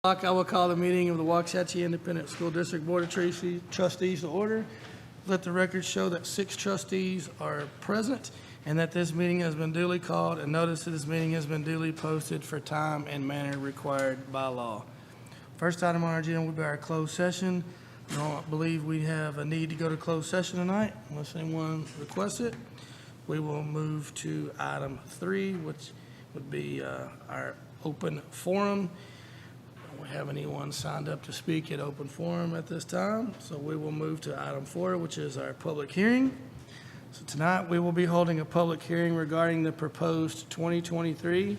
I will call the meeting of the Waxahachie Independent School District Board of Trustees to order. Let the record show that 6 trustees are present and that this meeting has been duly called and notice that this meeting has been duly posted for time and manner required by law. First item on our agenda will be our closed session. I don't believe we have a need to go to closed session tonight unless anyone requests it. We will move to item 3, which would be our open forum. We have anyone signed up to speak at open forum at this time, so we will move to item 4, which is our public hearing. So tonight we will be holding a public hearing regarding the proposed 2023-2024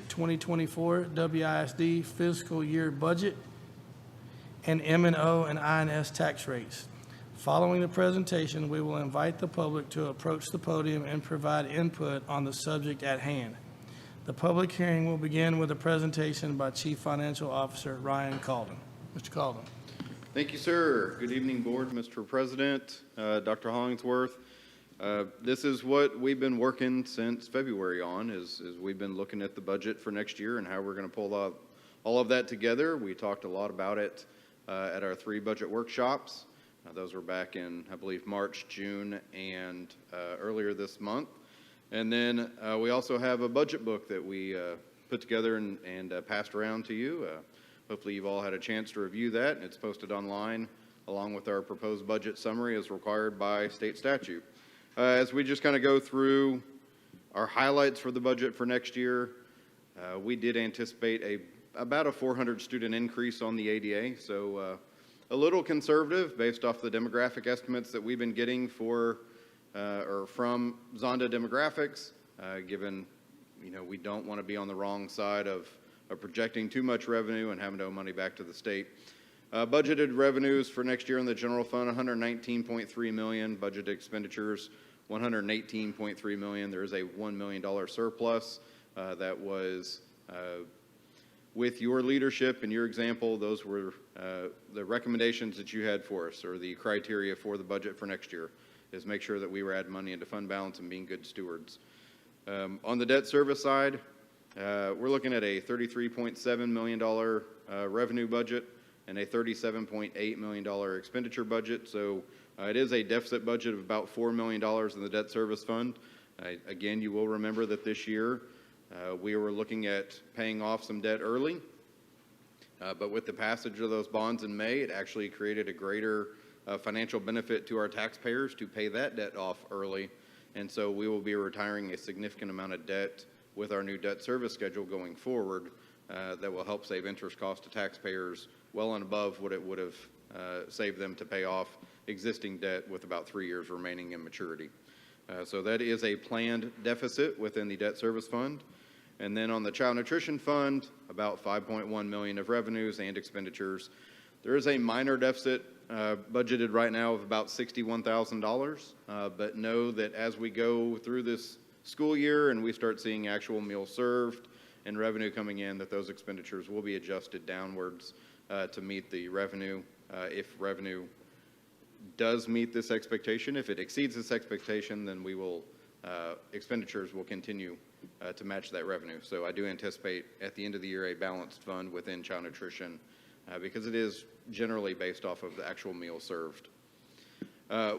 WISD fiscal year budget and M&O and INS tax rates. Following the presentation, we will invite the public to approach the podium and provide input on the subject at hand. The public hearing will begin with a presentation by Chief Financial Officer Ryan Calden. Mr. Calden. Thank you, sir. Good evening, Board, Mr. President, Dr. Hollingsworth. This is what we've been working since February on, is we've been looking at the budget for next year and how we're going to pull all of that together. We talked a lot about it at our 3 budget workshops. Those were back in, I believe, March, June, and earlier this month. And then we also have a budget book that we put together and passed around to you. Hopefully you've all had a chance to review that. It's posted online along with our proposed budget summary as required by state statute. As we just kind of go through our highlights for the budget for next year, we did anticipate about a 400 student increase on the ADA. So a little conservative based off the demographic estimates that we've been getting for or from Zonda Demographics, given we don't want to be on the wrong side of projecting too much revenue and having to owe money back to the state. Budgeted revenues for next year in the general fund, $119.3 million. Budgeted expenditures, $118.3 million. There is a $1 million surplus that was with your leadership and your example. Those were the recommendations that you had for us, or the criteria for the budget for next year, is make sure that we were adding money into fund balance and being good stewards. On the debt service side, we're looking at a $33.7 million revenue budget and a $37.8 million expenditure budget. So it is a deficit budget of about $4 million in the debt service fund. Again, you will remember that this year we were looking at paying off some debt early, but with the passage of those bonds in May, it actually created a greater financial benefit to our taxpayers to pay that debt off early. And so we will be retiring a significant amount of debt with our new debt service schedule going forward that will help save interest costs to taxpayers well and above what it would have saved them to pay off existing debt with about 3 years remaining in maturity. So that is a planned deficit within the debt service fund. And then on the child nutrition fund, about $5.1 million of revenues and expenditures. There is a minor deficit budgeted right now of about $61,000, but know that as we go through this school year and we start seeing actual meals served and revenue coming in, that those expenditures will be adjusted downwards to meet the revenue. If revenue does meet this expectation, if it exceeds this expectation, then we will expenditures will continue to match that revenue. So I do anticipate at the end of the year a balanced fund within child nutrition because it is generally based off of the actual meal served.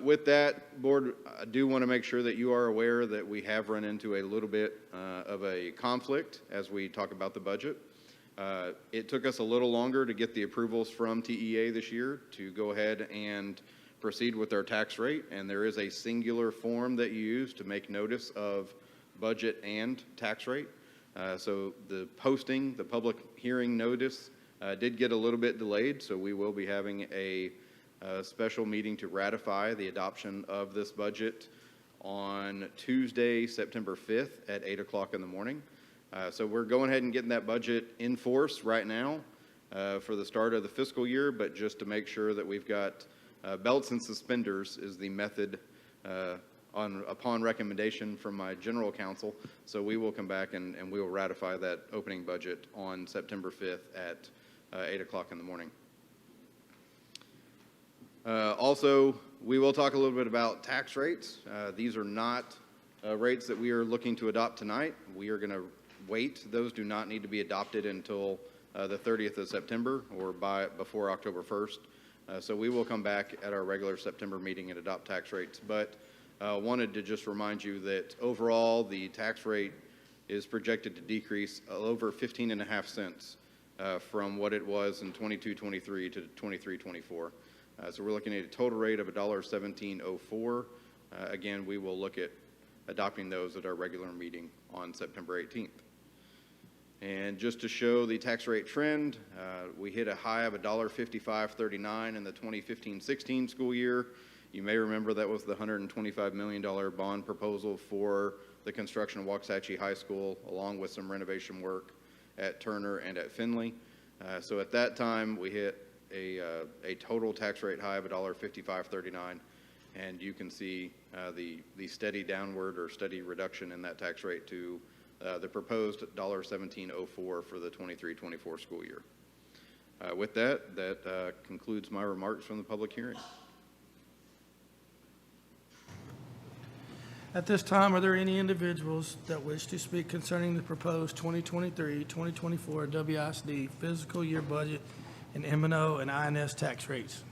With that, Board, I do want to make sure that you are aware that we have run into a little bit of a conflict as we talk about the budget. It took us a little longer to get the approvals from TEA this year to go ahead and proceed with our tax rate, and there is a singular form that you use to make notice of budget and tax rate. So the posting, the public hearing notice did get a little bit delayed, so we will be having a special meeting to ratify the adoption of this budget on Tuesday, September 5th at 8 o'clock in the morning. So we're going ahead and getting that budget in force right now for the start of the fiscal year, but just to make sure that we've got belts and suspenders is the method upon recommendation from my general counsel. So we will come back and we will ratify that opening budget on September 5th at 8 o'clock in the morning. Also, we will talk a little bit about tax rates. These are not rates that we are looking to adopt tonight. We are going to wait. Those do not need to be adopted until the 30th of September or before October 1st. So we will come back at our regular September meeting and adopt tax rates. But wanted to just remind you that overall the tax rate is projected to decrease over 15.5 cents from what it was in 22-23 to 23-24. So we're looking at a total rate of $1.1704. Again, we will look at adopting those at our regular meeting on September 18th. And just to show the tax rate trend, we hit a high of $1.5539 in the 2015-16 school year. You may remember that was the $125 million bond proposal for the construction of Waxahachie High School, along with some renovation work at Turner and at Finley. So at that time, we hit a total tax rate high of $1.5539, and you can see the steady downward or steady reduction in that tax rate to the proposed $1.1704 for the 23-24 school year. With that concludes my remarks from the public hearing. At this time, are there any individuals that wish to speak concerning the proposed 2023-2024 WISD fiscal year budget and M&O and INS tax rates?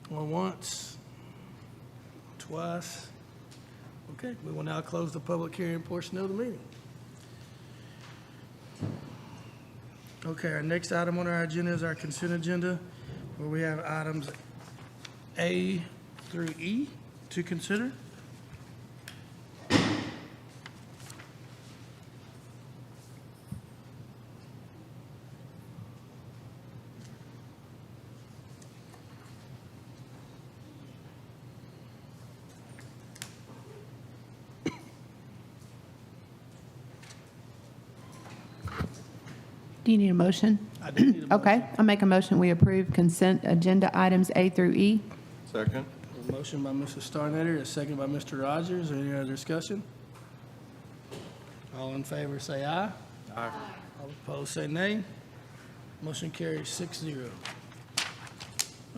Going once, twice. Okay, we will now close the public hearing portion of the meeting. Okay, our next item on our agenda is our consent agenda, where we have items A through E to consider. Do you need a motion? I do need a motion. Okay, I'll make a motion. We approve consent agenda items A through E. Second. A motion by Mrs. Starnetter, a second by Mr. Rogers. Any other discussion? All in favor, say aye. Aye. All opposed, say nay. Motion carries 6-0.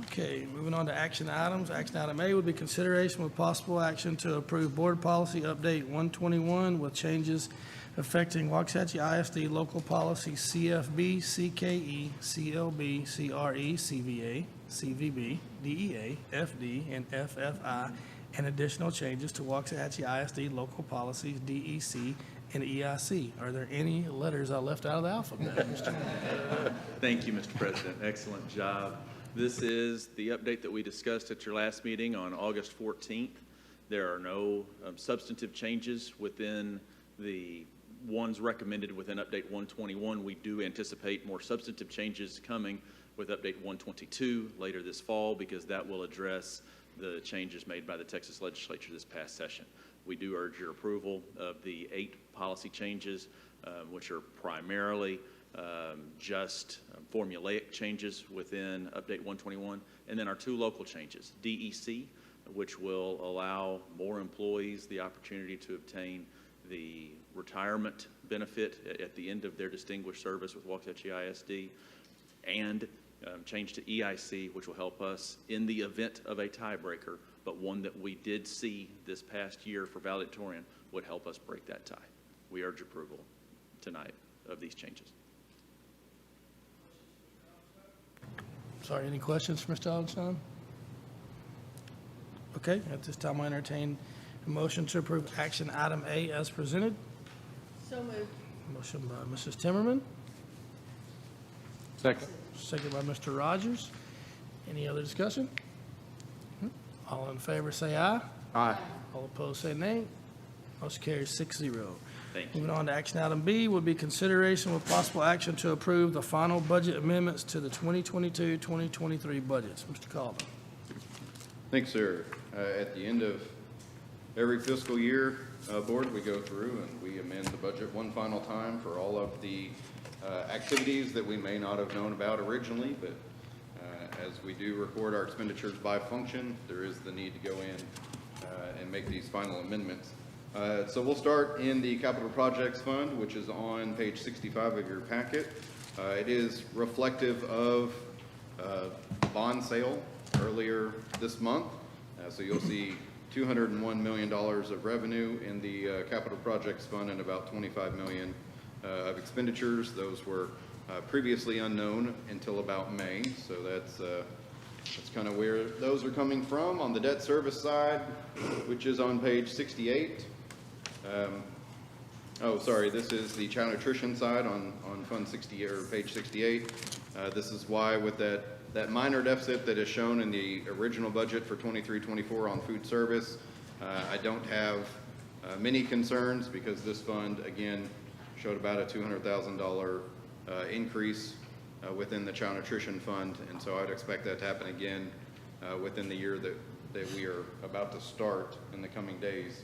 Okay, moving on to action items. Action item A would be consideration with possible action to approve Board Policy Update 121 with changes affecting Waxahachie ISD Local Policy CFB, CKE, CLB, CRE, CVA, CVB, DEA, FD, and FFI, and additional changes to Waxahachie ISD Local Policies DEC and EIC. Are there any letters I left out of the alphabet, Mr. Thank you, Mr. President. Excellent job. This is the update that we discussed at your last meeting on August 14th. There are no substantive changes within the ones recommended within Update 121. We do anticipate more substantive changes coming with Update 122 later this fall, because that will address the changes made by the Texas Legislature this past session. We do urge your approval of the 8 policy changes, which are primarily just formulaic changes within Update 121, and then our 2 local changes, DEC, which will allow more employees the opportunity to obtain the retirement benefit at the end of their distinguished service with Waxahachie ISD, and change to EIC, which will help us in the event of a tiebreaker, but one that we did see this past year for valedictorian would help us break that tie. We urge approval tonight of these changes. Sorry, any questions for Mr. Allenstein? Okay, at this time I entertain a motion to approve action item A as presented. So moved. Motion by Mrs. Timmerman, Second. second by Mr. Rogers. Any other discussion? All in favor say aye. Aye. All opposed say nay. Motion carries 6-0. Thank you. Moving on to action item B would be consideration with possible action to approve the final budget amendments to the 2022-2023 budgets. Mr. Calder. Thanks, sir. At the end of every fiscal year, Board, we go through and we amend the budget one final time for all of the activities that we may not have known about originally, but as we do record our expenditures by function, there is the need to go in and make these final amendments. So we'll start in the Capital Projects Fund, which is on page 65 of your packet. It is reflective of bond sale earlier this month. So you'll see $201 million of revenue in the capital projects fund and about $25 million of expenditures. Those were previously unknown until about May, so that's kind of where those are coming from. On the debt service side, which is on page 68. Oh, sorry, this is the child nutrition side on Fund 60, or page 68. This is why with that minor deficit that is shown in the original budget for 23-24 on food service, I don't have many concerns because this fund, again, showed about a $200,000 increase within the child nutrition fund, and so I'd expect that to happen again within the year that we are about to start in the coming days.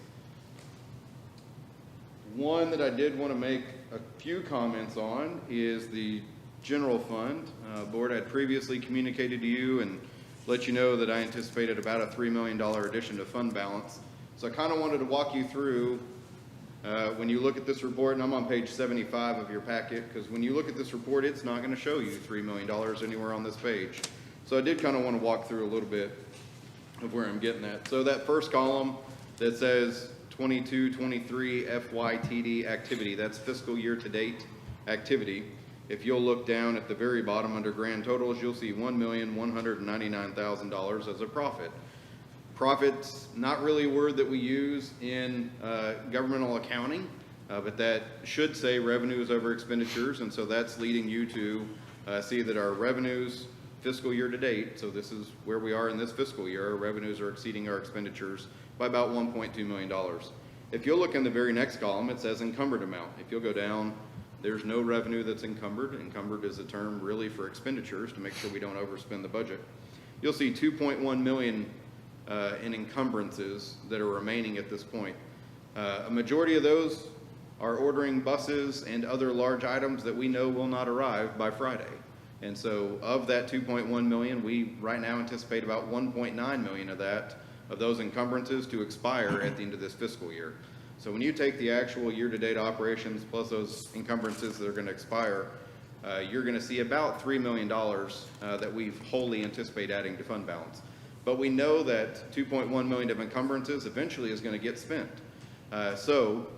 One that I did want to make a few comments on is the general fund. Board had previously communicated to you and let you know that I anticipated about a $3 million addition to fund balance. So I kind of wanted to walk you through when you look at this report, and I'm on page 75 of your packet, because when you look at this report, it's not going to show you $3 million anywhere on this page. So I did kind of want to walk through a little bit of where I'm getting at. So that first column that says 22-23 FYTD activity, that's fiscal year to date activity. If you'll look down at the very bottom under grand totals, you'll see $1,199,000 as a profit. Profit's not really a word that we use in governmental accounting, but that should say revenues over expenditures, and so that's leading you to see that our revenues fiscal year to date, so this is where we are in this fiscal year, our revenues are exceeding our expenditures by about $1.2 million. If you'll look in the very next column, it says encumbered amount. If you'll go down, there's no revenue that's encumbered. Encumbered is a term really for expenditures to make sure we don't overspend the budget. You'll see $2.1 million in encumbrances that are remaining at this point. A majority of those are ordering buses and other large items that we know will not arrive by Friday. And so of that 2.1 million, we right now anticipate about 1.9 million of those encumbrances to expire at the end of this fiscal year. So when you take the actual year-to-date operations plus those encumbrances that are going to expire, you're going to see about $3 million that we wholly anticipate adding to fund balance. But we know that 2.1 million of encumbrances eventually is going to get spent. So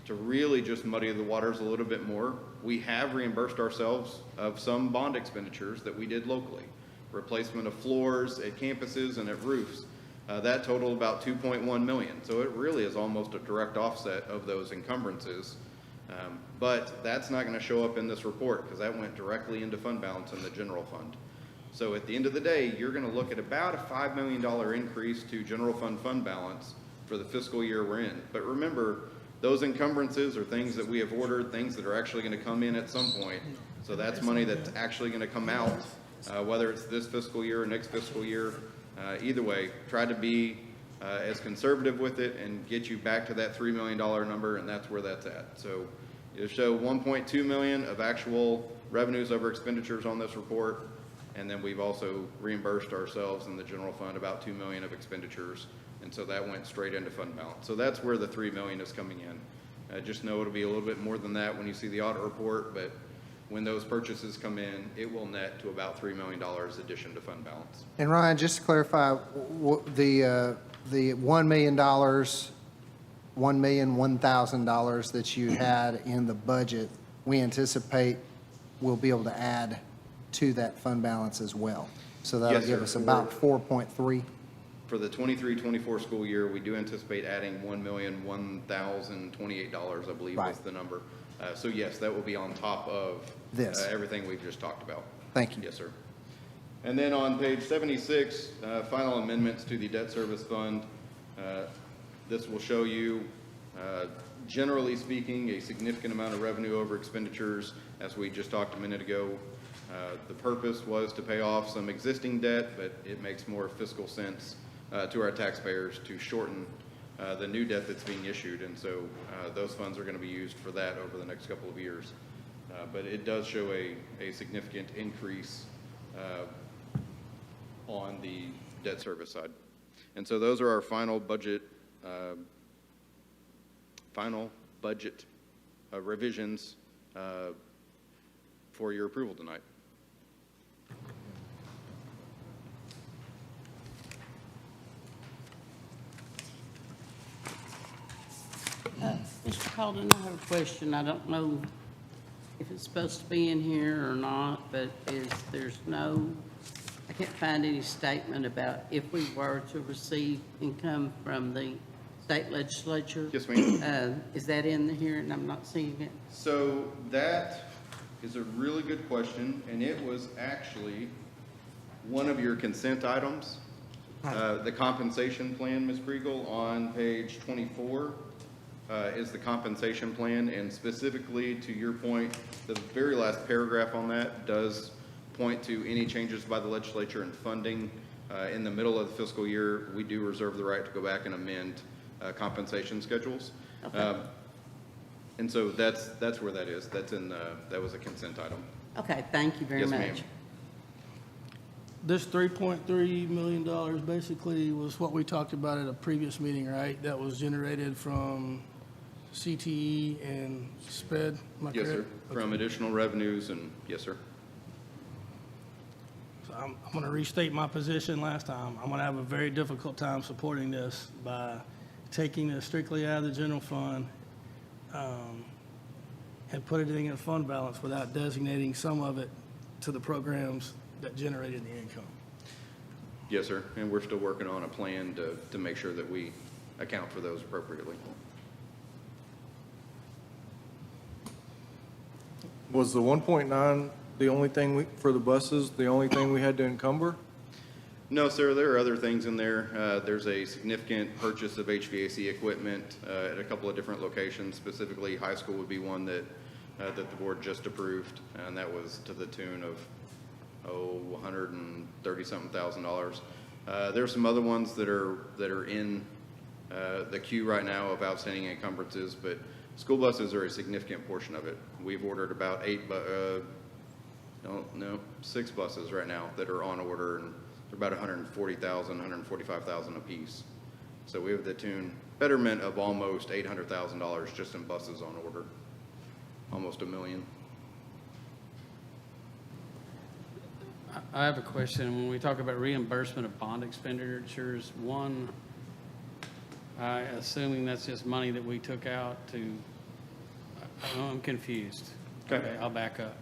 to really just muddy the waters a little bit more, we have reimbursed ourselves of some bond expenditures that we did locally. Replacement of floors at campuses and at roofs. That totaled about 2.1 million. So it really is almost a direct offset of those encumbrances. But that's not going to show up in this report because that went directly into fund balance in the general fund. So at the end of the day, you're going to look at about a $5 million increase to general fund balance for the fiscal year we're in. But remember, those encumbrances are things that we have ordered, things that are actually going to come in at some point. So that's money that's actually going to come out, whether it's this fiscal year or next fiscal year. Either way, try to be as conservative with it and get you back to that $3 million number, and that's where that's at. So it'll show 1.2 million of actual revenues over expenditures on this report. And then we've also reimbursed ourselves in the general fund about 2 million of expenditures. And so that went straight into fund balance. So that's where the 3 million is coming in. Just know it'll be a little bit more than that when you see the audit report, but when those purchases come in, it will net to about $3 million addition to fund balance. And Ryan, just to clarify, the $1 million, $1,001,000 that you had in the budget, we anticipate we'll be able to add to that fund balance as well. So that'll Yes, give sir. us about 4.3. For the 23-24 school year, we do anticipate adding $1,001,028, I believe Right. is the number. So yes, that will be on top of This. everything we've just talked about. Thank you. Yes, sir. And then on page 76, final amendments to the debt service fund. This will show you, generally speaking, a significant amount of revenue over expenditures, as we just talked a minute ago. The purpose was to pay off some existing debt, but it makes more fiscal sense to our taxpayers to shorten the new debt that's being issued. And so those funds are going to be used for that over the next couple of years. But it does show a significant increase on the debt service side. And so those are our final budget revisions for your approval tonight. Holden, I have a question. I don't know if it's supposed to be in here or not, but I can't find any statement about if we were to receive income from the state legislature. Yes, ma'am. Is that in here and I'm not seeing it? So that is a really good question, and it was actually one of your consent items. The compensation plan, Ms. Kriegel, on page 24 is the compensation plan, and specifically to your point, the very last paragraph on that does point to any changes by the legislature in funding. In the middle of the fiscal year, we do reserve the right to go back and amend compensation schedules. Okay. And so that's where that is. That's in that was a consent item. Okay, thank you very Yes, much. ma'am. This $3.3 million basically was what we talked about at a previous meeting, right? That was generated from CTE and SPED, am I Yes, sir. correct? From additional revenues and, yes, sir. So I'm going to restate my position last time. I'm going to have a very difficult time supporting this by taking it strictly out of the general fund and putting it in a fund balance without designating some of it to the programs that generated the income. Yes, sir. And we're still working on a plan to make sure that we account for those appropriately. Was the 1.9 the only thing for the buses, the only thing we had to encumber? No, sir, there are other things in there. There's a significant purchase of HVAC equipment at a couple of different locations. Specifically, high school would be one that the board just approved, and that was to the tune of, $130-something thousand. There are some other ones that are in the queue right now of outstanding encumbrances, but school buses are a significant portion of it. We've ordered about 6 buses right now that are on order, and they're about $140,000, $145,000 a piece. So we have the betterment of almost $800,000 just in buses on order, almost $1 million. I have a question. When we talk about reimbursement of bond expenditures, assuming that's just money that we took out I'm confused. Okay. I'll back up.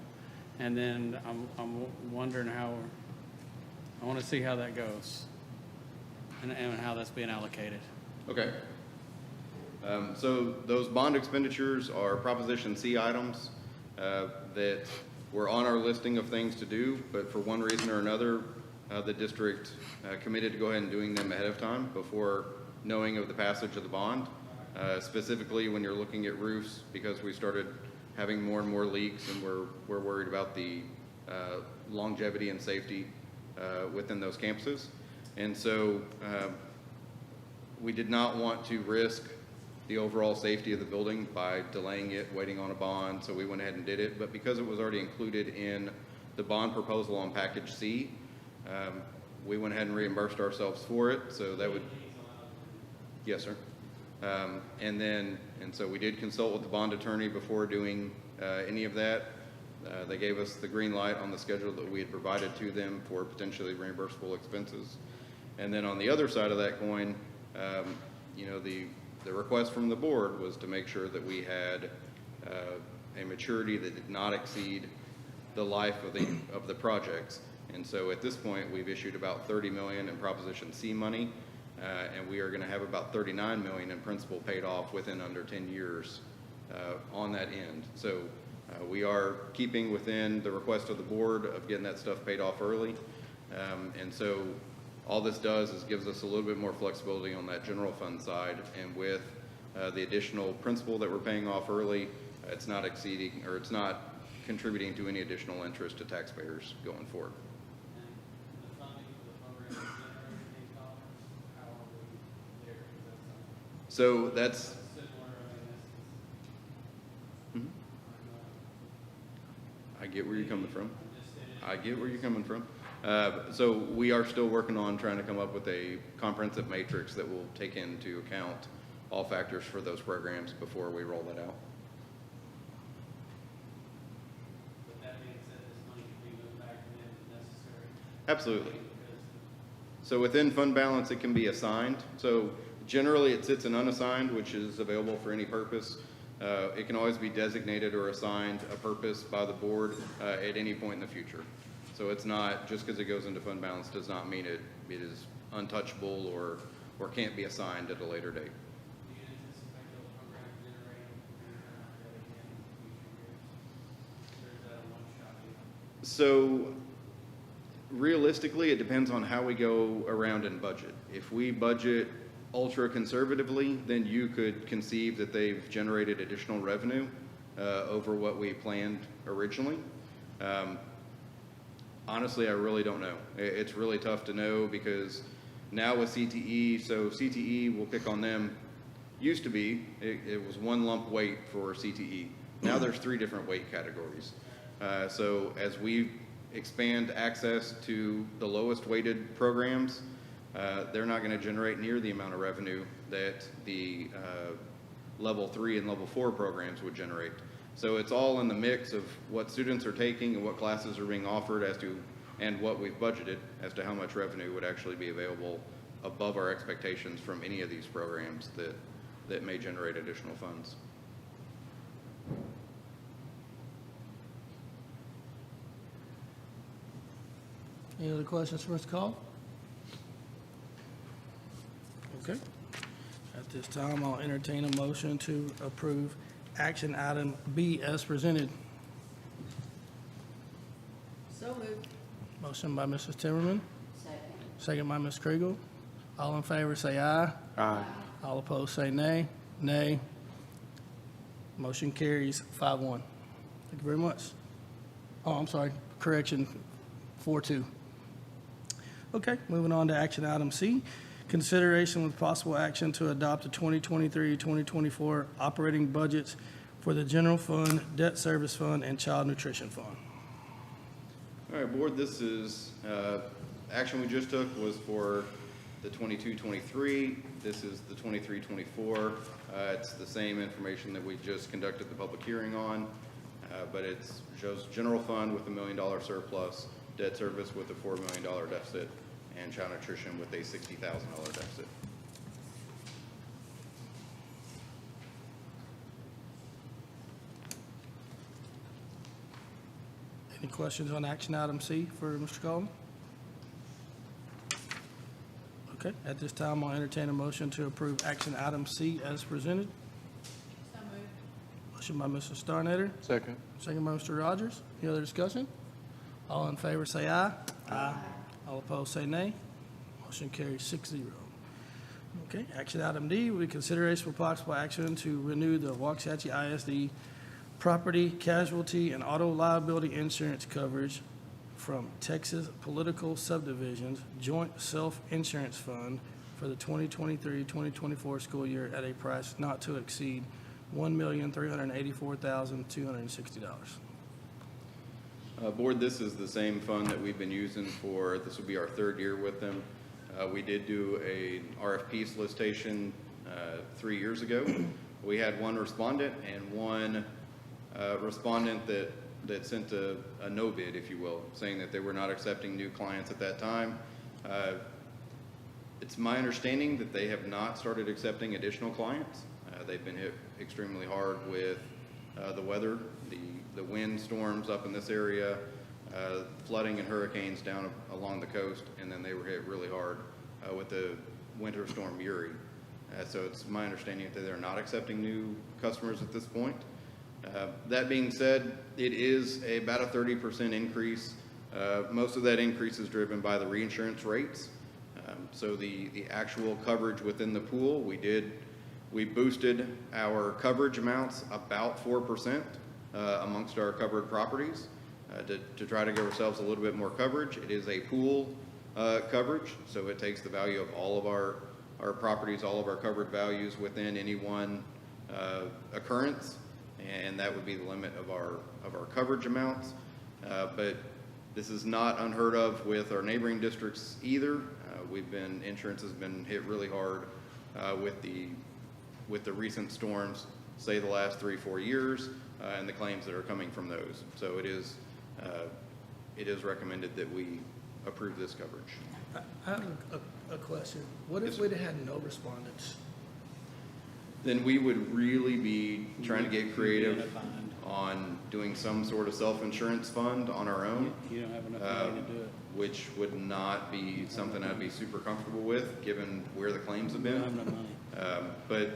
And then I'm wondering I want to see how that goes and how that's being allocated. Okay. So those bond expenditures are Proposition C items that were on our listing of things to do, but for one reason or another, the district committed to go ahead and doing them ahead of time before knowing of the passage of the bond. Specifically, when you're looking at roofs, because we started having more and more leaks, and we're worried about the longevity and safety within those campuses. And so we did not want to risk the overall safety of the building by delaying it, waiting on a bond, so we went ahead and did it. But because it was already included in the bond proposal on Package C, we went ahead and reimbursed ourselves for it, so that would... Yes, sir. And so we did consult with the bond attorney before doing any of that. They gave us the green light on the schedule that we had provided to them for potentially reimbursable expenses. And then on the other side of that coin, the request from the board was to make sure that we had a maturity that did not exceed the life of the projects. And so at this point, we've issued about $30 million in Proposition C money, and we are going to have about $39 million in principal paid off within under 10 years on that end. So we are keeping within the request of the board of getting that stuff paid off early. And so all this does is gives us a little bit more flexibility on that general fund side, and with the additional principal that we're paying off early, it's not exceeding, or it's not contributing to any additional interest to taxpayers going forward. So that's... Mhm. I get where you're coming from. I get where you're coming from. So we are still working on trying to come up with a comprehensive matrix that will take into account all factors for those programs before we roll that out. With that being said, this money can be moved back in if necessary. Absolutely. So within fund balance, it can be assigned. So generally, it sits in unassigned, which is available for any purpose. It can always be designated or assigned a purpose by the board at any point in the future. So it's not, just because it goes into fund balance does not mean it is untouchable or can't be assigned at a later date. Do you anticipate those programs generating any kind of again in future years? Or is that a one-shot deal? So realistically, it depends on how we go around and budget. If we budget ultra conservatively, then you could conceive that they've generated additional revenue over what we planned originally. Honestly, I really don't know. It's really tough to know because now with CTE, so CTE, we'll pick on them, used to be, it was one lump weight for CTE. Now there's 3 different weight categories. So as we expand access to the lowest weighted programs, they're not going to generate near the amount of revenue that the level 3 and level 4 programs would generate. So it's all in the mix of what students are taking and what classes are being offered and what we've budgeted as to how much revenue would actually be available above our expectations from any of these programs that may generate additional funds. Any other questions for Mr. Call? Okay. At this time, I'll entertain a motion to approve action item B as presented. So moved. Motion by Mrs. Timmerman, Second. second by Ms. Kriegel. All in favor, say aye. Aye. All opposed, say nay. Nay. Motion carries 5-1. Thank you very much. Oh, I'm sorry, correction, 4-2. Okay, moving on to action item C. Consideration with possible action to adopt the 2023-2024 operating budgets for the general fund, debt service fund, and child nutrition fund. All right, board, this is, action we just took was for the 22-23. This is the 23-24. It's the same information that we just conducted the public hearing on, but it shows general fund with $1 million surplus, debt service with a $4 million deficit, and child nutrition with a $60,000 deficit. Any questions on action item C for Mr. Collins? Okay, at this time, I'll entertain a motion to approve action item C as presented. So moved. Motion by Mr. Starnader, Second. second by Mr. Rogers. Any other discussion? All in favor, say aye. Aye. All opposed, say nay. Motion carries 6-0. Okay, action item D, will be consideration for possible action to renew the Waxahachie ISD property, casualty, and auto liability insurance coverage from Texas Political Subdivisions Joint Self-Insurance Fund for the 2023-2024 school year at a price not to exceed $1,384,260. Board, this is the same fund that we've been using for, this will be our 3rd year with them. We did do a RFP solicitation 3 years ago. We had one respondent and one respondent that sent a no bid, if you will, saying that they were not accepting new clients at that time. It's my understanding that they have not started accepting additional clients. They've been hit extremely hard with the weather, the wind storms up in this area, flooding and hurricanes down along the coast, and then they were hit really hard with the winter storm Uri. So it's my understanding that they're not accepting new customers at this point. That being said, it is about a 30% increase. Most of that increase is driven by the reinsurance rates. So the actual coverage within the pool, we boosted our coverage amounts about 4% amongst our covered properties to try to give ourselves a little bit more coverage. It is a pool coverage, so it takes the value of all of our properties, all of our covered values within any one occurrence, and that would be the limit of our coverage amounts. But this is not unheard of with our neighboring districts either. Insurance has been hit really hard with the recent storms, say the last 3-4 years, and the claims that are coming from those. So it is recommended that we approve this coverage. I have a question. What Yes, if sir. we'd had no respondents? then we would really be trying to get in a creative bind. on doing some sort of self-insurance fund on our own. You don't have enough money to do it. Which would not be something I'd be super comfortable with, given where the claims have You don't been. have enough money. But,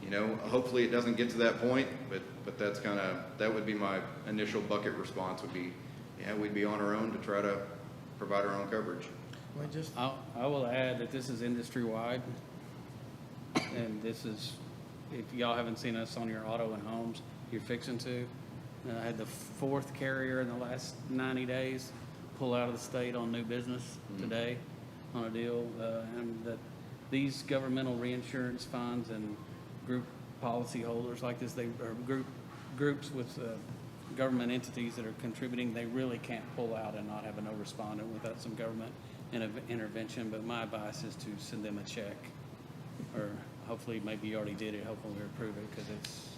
you know, hopefully it doesn't get to that point, but that's kind of, that would be my initial bucket response would be, yeah, we'd be on our own to try to provide our own coverage. We just, I will add that this is industry-wide, and this is, if y'all haven't seen us on your auto and homes, you're fixing to. I had the fourth carrier in the last 90 days pull out of the state on new business today on a deal, and that these governmental reinsurance funds and group policy holders like this, they are groups with government entities that are contributing, they really can't pull out and not have a no respondent without some government intervention. But my advice is to send them a check, or hopefully, maybe you already did it, hopefully we approve it, because it's,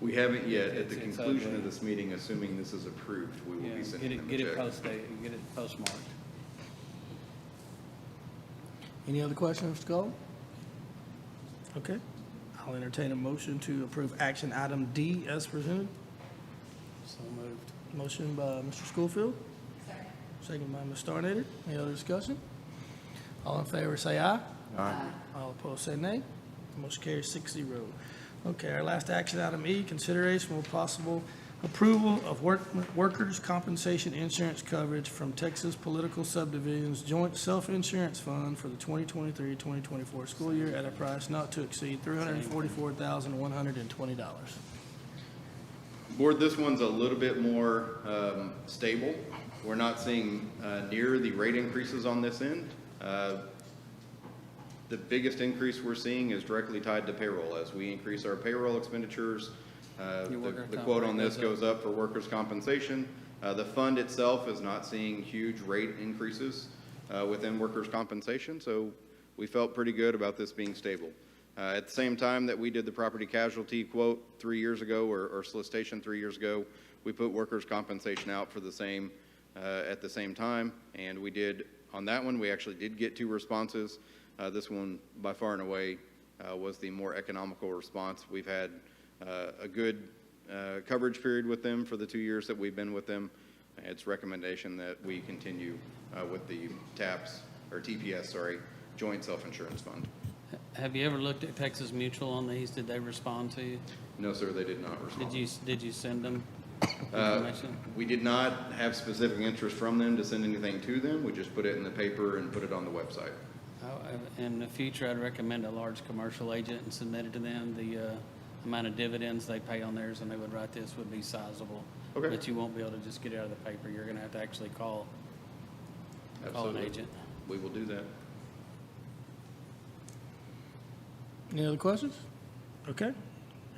We haven't yet. At the It's conclusion ugly. of this meeting, assuming this is approved, we will yeah, be sending them a get it check. post-dated, get it postmarked. any other questions, Mr. Gold? Okay, I'll entertain a motion to approve action item D as presented. So moved. Motion by Mr. Schofield. Second by Ms. Starnader. Any other discussion? All in favor, say aye. Aye. All opposed, say nay. Motion carries 6-0. Okay, our last action item E, consideration with possible approval of workers' compensation insurance coverage from Texas Political Subdivision's Joint Self-Insurance Fund for the 2023-2024 school year at a price not to exceed $344,120. Board, this one's a little bit more stable. We're not seeing near the rate increases on this end. The biggest increase we're seeing is directly tied to payroll. As we increase our payroll expenditures, the quote on this goes up for workers' compensation. The fund itself is not seeing huge rate increases within workers' compensation, so we felt pretty good about this being stable. At the same time that we did the property casualty quote 3 years ago, or solicitation 3 years ago, we put workers' compensation out for the same, at the same time, and we did, on that one, we actually did get 2 responses. This one, by far and away, was the more economical response. We've had a good coverage period with them for the 2 years that we've been with them. It's recommendation that we continue with the TPS, Joint Self-Insurance Fund. Have you ever looked at Texas Mutual on these? Did they respond to you? No, sir, they did not respond. Did you send them information? We did not have specific interest from them to send anything to them. We just put it in the paper and put it on the website. In the future, I'd recommend a large commercial agent and submit it to them. The amount of dividends they pay on theirs and they would write this would be sizable. Okay. But you won't be able to just get it out of the paper. You're gonna have to actually call an Absolutely. agent. We will do that. Any other questions? Okay.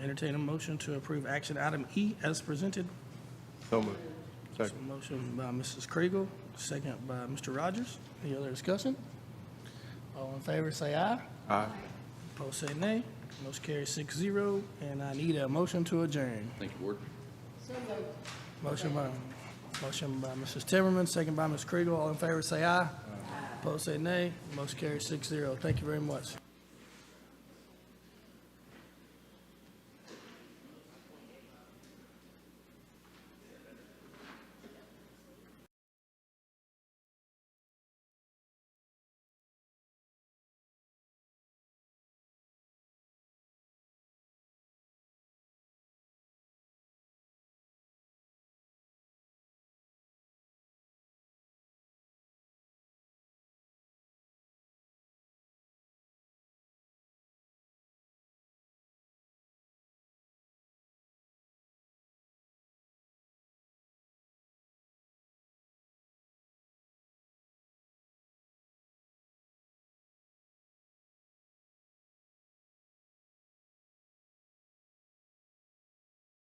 Entertain a motion to approve action item E as presented. So moved. So Second. motion by Mrs. Kriegel, second by Mr. Rogers. Any other discussion? All in favor, say aye. Aye. Opposed, say nay. Motion carries 6-0, and I need a motion to adjourn. Thank you, Board. Motion by Mrs. Timmerman, second by Ms. Kriegel. All in favor, say aye. Opposed, say nay. Motion carries 6-0. Thank you very much.